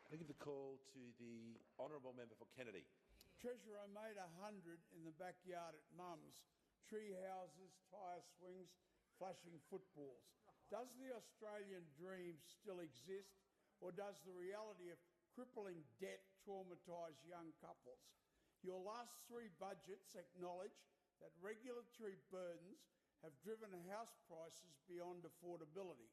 I give the call to the honourable member for Kennedy. Treasurer, I made 100 in the backyard at Mum's. Tree houses, tyre swings, flashing footballs. Does the Australian dream still exist, or does the reality of crippling debt traumatise young couples? Your last 3 budgets acknowledge that regulatory burdens have driven house prices beyond affordability.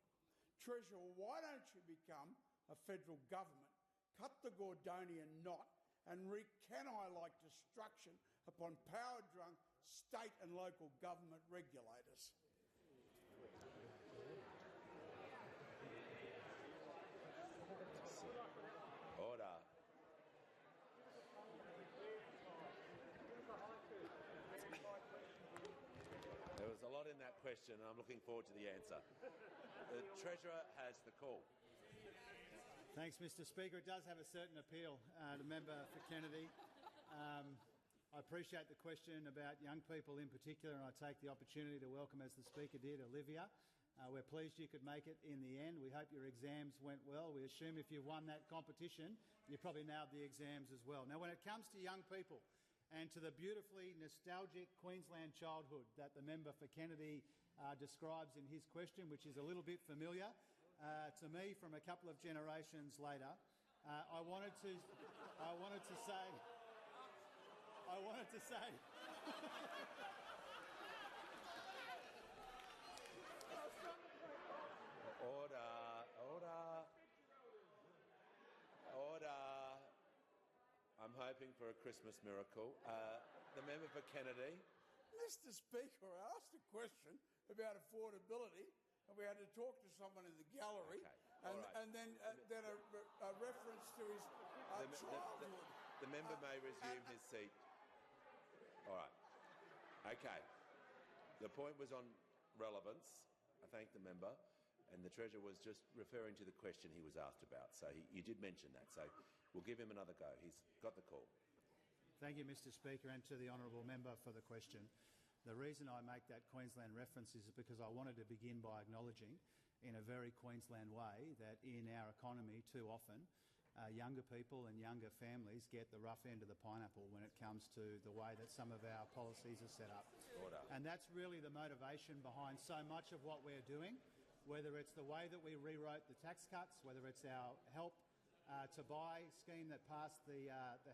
Treasurer, why don't you become a federal government, cut the Gordonian knot and wreak can-I-like destruction upon power-drunk state and local government regulators? Order. There was a lot in that question, and I'm looking forward to the answer. The Treasurer has the call. Thanks, Mr Speaker. It does have a certain appeal, the member for Kennedy. I appreciate the question about young people in particular, and I take the opportunity to welcome, as the Speaker did, Olivia. We're pleased you could make it in the end. We hope your exams went well. We assume if you won that competition, you probably nailed the exams as well. Now, when it comes to young people and to the beautifully nostalgic Queensland childhood that the member for Kennedy describes in his question, which is a little bit familiar to me from a couple of generations later, I wanted to say. Order. I'm hoping for a Christmas miracle. The member for Kennedy. Mr Speaker, I asked a question about affordability, and we had to talk to someone in the gallery, Okay. and then a reference to his childhood. The member may resume his seat. All right. Okay. The point was on relevance. I thank the member. And the Treasurer was just referring to the question he was asked about. So you did mention that. So we'll give him another go. He's got the call. Thank you, Mr Speaker, and to the honourable member for the question. The reason I make that Queensland reference is because I wanted to begin by acknowledging, in a very Queensland way, that in our economy too often younger people and younger families get the rough end of the pineapple when it comes to the way that some of our policies are set up. Order. And that's really the motivation behind so much of what we're doing, whether it's the way that we rewrote the tax cuts, whether it's our Help to Buy scheme that passed the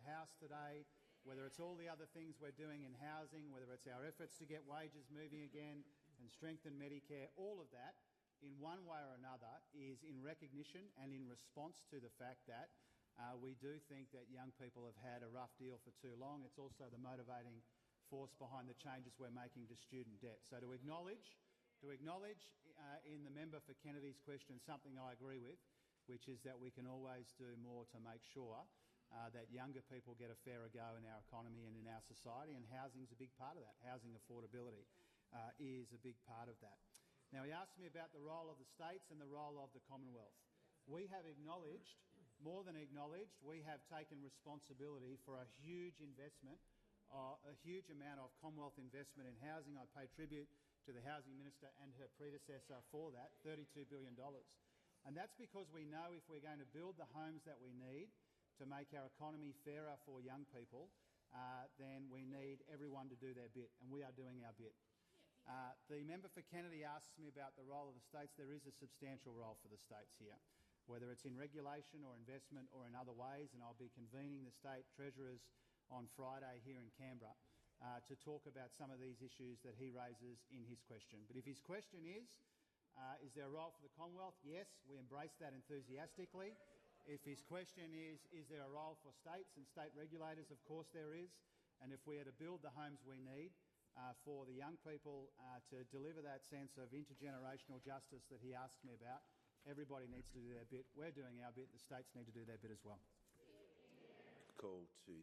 House today, whether it's all the other things we're doing in housing, whether it's our efforts to get wages moving again and strengthen Medicare, all of that, in one way or another, is in recognition and in response to the fact that we do think that young people have had a rough deal for too long. It's also the motivating force behind the changes we're making to student debt. So to acknowledge in the member for Kennedy's question something I agree with, which is that we can always do more to make sure that younger people get a fairer go in our economy and in our society, and housing is a big part of that. Housing affordability is a big part of that. Now, he asked me about the role of the states and the role of the Commonwealth. We have acknowledged, more than acknowledged, we have taken responsibility for a huge investment, a huge amount of Commonwealth investment in housing. I pay tribute to the Housing Minister and her predecessor for that, $32 billion. And that's because we know if we're going to build the homes that we need to make our economy fairer for young people, then we need everyone to do their bit, and we are doing our bit. The member for Kennedy asks me about the role of the states. There is a substantial role for the states here, whether it's in regulation or investment or in other ways, and I'll be convening the state treasurers on Friday here in Canberra to talk about some of these issues that he raises in his question. But if his question is there a role for the Commonwealth? Yes, we embrace that enthusiastically. If his question is there a role for states and state regulators? Of course there is. And if we are to build the homes we need for the young people to deliver that sense of intergenerational justice that he asked me about, everybody needs to do their bit. We're doing our bit. The states need to do their bit as well. Call to